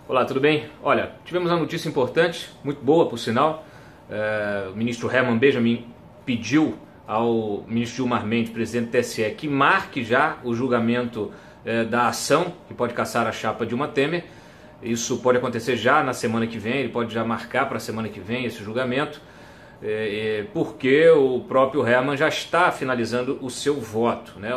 Olá, tudo bem? Olha, tivemos uma notícia importante, muito boa por sinal. O ministro Herman Benjamin pediu ao ministro Gilmar Mendes, presidente do TSE, que marque já o julgamento da ação que pode cassar a chapa Dilma Temer. Isso pode acontecer já na semana que vem, ele pode já marcar para a semana que vem esse julgamento, porque o próprio Herman já está finalizando o seu voto, né?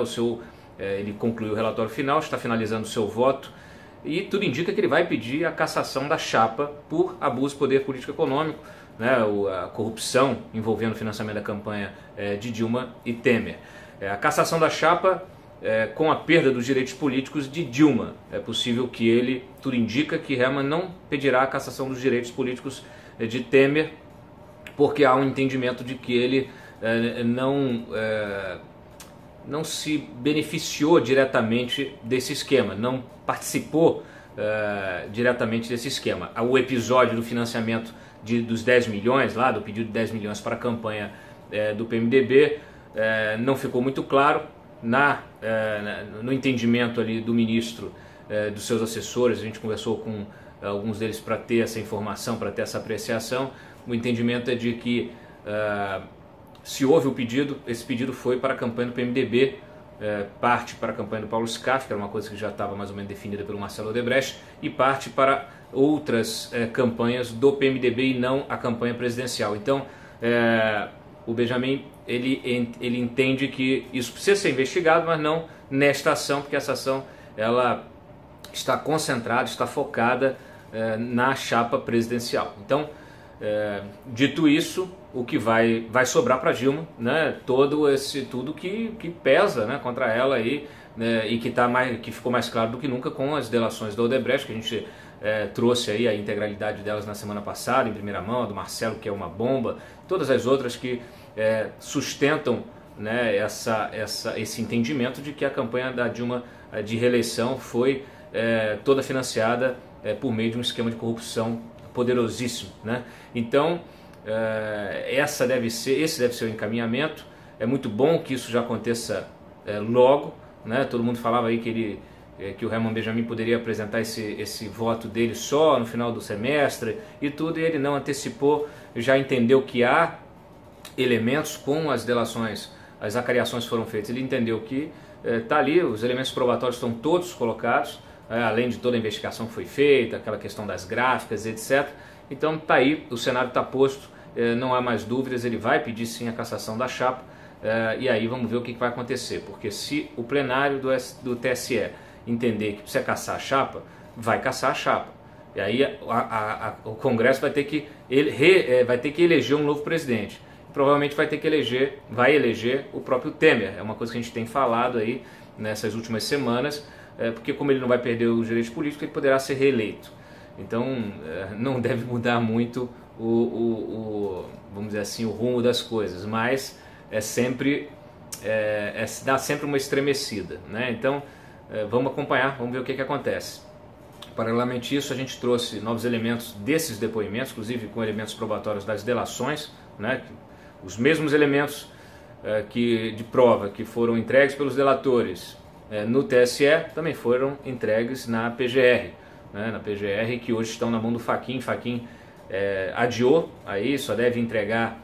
Ele concluiu o relatório final, está finalizando o seu voto, e tudo indica que ele vai pedir a cassação da chapa por abuso de poder político econômico, né, a corrupção envolvendo o financiamento da campanha de Dilma e Temer. A cassação da chapa com a perda dos direitos políticos de Dilma. É possível que ele, tudo indica que Herman não pedirá a cassação dos direitos políticos de Temer, porque há um entendimento de que ele não se beneficiou diretamente desse esquema, não participou diretamente desse esquema. O episódio do financiamento dos 10 milhões, lá do pedido de 10 milhões para a campanha do PMDB, não ficou muito claro no entendimento ali do ministro, dos seus assessores. A gente conversou com alguns deles para ter essa informação, para ter essa apreciação. O entendimento é de que se houve o pedido, esse pedido foi para a campanha do PMDB, parte para a campanha do Paulo Scaff, que era uma coisa que já estava mais ou menos definida pelo Marcelo Odebrecht, e parte para outras campanhas do PMDB e não a campanha presidencial. Então, o Benjamin ele entende que isso precisa ser investigado, mas não nesta ação, porque essa ação ela está concentrada, está focada na chapa presidencial. Então, dito isso, o que vai sobrar para Dilma, né, tudo que pesa, né, contra ela aí, né, e que ficou mais claro do que nunca com as delações da Odebrecht, que a gente trouxe aí a integralidade delas na semana passada, em primeira mão, a do Marcelo, que é uma bomba, todas as outras que sustentam, né, esse entendimento de que a campanha da Dilma de reeleição foi toda financiada por meio de um esquema de corrupção poderosíssimo, né? Então, esse deve ser o encaminhamento. É muito bom que isso já aconteça logo, né? Todo mundo falava aí que o Herman Benjamin poderia apresentar esse voto dele só no final do semestre e tudo, e ele não antecipou, já entendeu que há elementos com as delações, as acariações foram feitas, ele entendeu que está ali, os elementos probatórios estão todos colocados, além de toda a investigação que foi feita, aquela questão das gráficas, etc. Então está aí, o cenário está posto, não há mais dúvidas, ele vai pedir sim a cassação da chapa, e aí vamos ver o que vai acontecer, porque se o plenário do TSE entender que precisa cassar a chapa, vai cassar a chapa, e aí o Congresso vai ter que eleger um novo presidente, provavelmente vai eleger o próprio Temer. É uma coisa que a gente tem falado aí nessas últimas semanas, porque como ele não vai perder os direitos políticos, ele poderá ser reeleito. Então não deve mudar muito vamos dizer assim, o rumo das coisas, mas dá sempre uma estremecida, né? Então vamos acompanhar, vamos ver o que acontece. Paralelamente a isso, a gente trouxe novos elementos desses depoimentos, inclusive com elementos probatórios das delações, né? Os mesmos elementos de prova que foram entregues pelos delatores no TSE também foram entregues na PGR, né? Na PGR, que hoje estão na mão do Fachin. Fachin adiou, aí só deve entregar,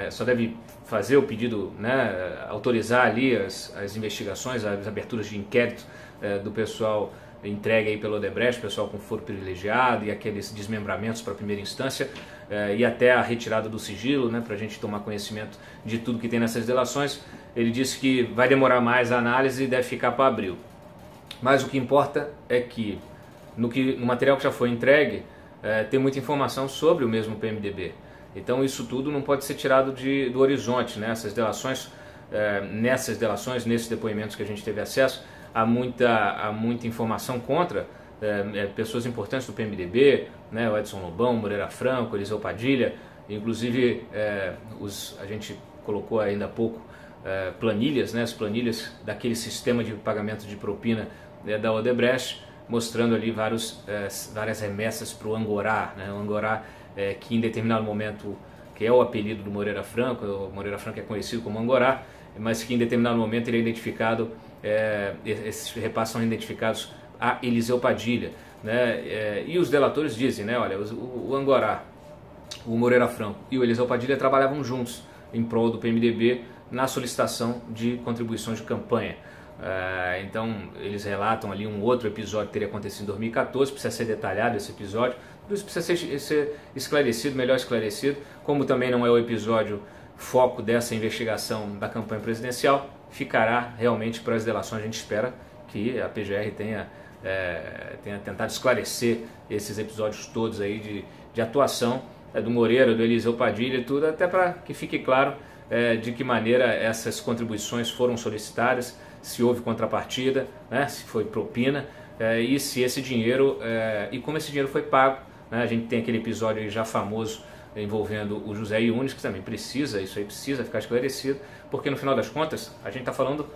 só deve fazer o pedido, né, autorizar ali as investigações, as aberturas de inquérito do pessoal entregue aí pelo Odebrecht, pessoal com foro privilegiado e aqueles desmembramentos para a primeira instância, e até a retirada do sigilo, né, para a gente tomar conhecimento de tudo que tem nessas delações. Ele disse que vai demorar mais a análise e deve ficar para abril. Mas o que importa é que no material que já foi entregue, tem muita informação sobre o mesmo PMDB. Então isso tudo não pode ser tirado do horizonte, né? Nessas delações, nesses depoimentos que a gente teve acesso, há muita informação contra pessoas importantes do PMDB, né? O Edson Lobão, Moreira Franco, Eliseu Padilha, inclusive a gente colocou ainda há pouco planilhas, né? As planilhas daquele sistema de pagamento de propina da Odebrecht, mostrando ali várias remessas para o Angorá, né? O Angorá que em determinado momento, que é o apelido do Moreira Franco, o Moreira Franco é conhecido como Angorá, mas que em determinado momento ele é identificado, esses repassos são identificados a Eliseu Padilha. né? E os delatores dizem, né, olha, o Angorá, o Moreira Franco e o Eliseu Padilha trabalhavam juntos em prol do PMDB na solicitação de contribuições de campanha. Então eles relatam ali um outro episódio que teria acontecido em 2014, precisa ser detalhado esse episódio, tudo isso precisa ser esclarecido, melhor esclarecido, como também não é o episódio foco dessa investigação da campanha presidencial, ficará realmente para as delações. A gente espera que a PGR tenha tentado esclarecer esses episódios todos aí de atuação do Moreira, do Eliseu Padilha e tudo, até para que fique claro de que maneira essas contribuições foram solicitadas, se houve contrapartida, né, se foi propina, e se esse dinheiro, e como esse dinheiro foi pago, né? A gente tem aquele episódio aí já famoso envolvendo o José Yunes, que também precisa, isso aí precisa ficar esclarecido, porque no final das contas a gente está falando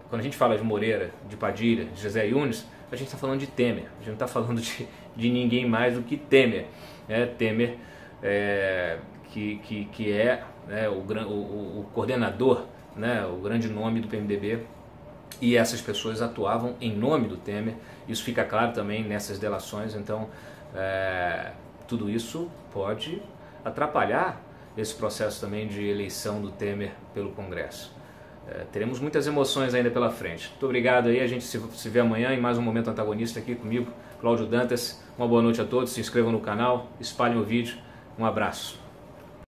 quando a gente fala de Moreira, de Padilha, de José Yunes, a gente está falando de Temer, a gente não está falando de ninguém mais do que Temer. Temer que é, né, o coordenador, né, o grande nome do PMDB, e essas pessoas atuavam em nome do Temer. Isso fica claro também nessas delações. Então tudo isso pode atrapalhar esse processo também de eleição do Temer pelo Congresso. Teremos muitas emoções ainda pela frente. Muito obrigado aí, a gente se vê amanhã em mais um Momento Antagonista aqui comigo, Cláudio Dantas. Uma boa noite a todos, se inscrevam no canal, espalhem o vídeo, um abraço.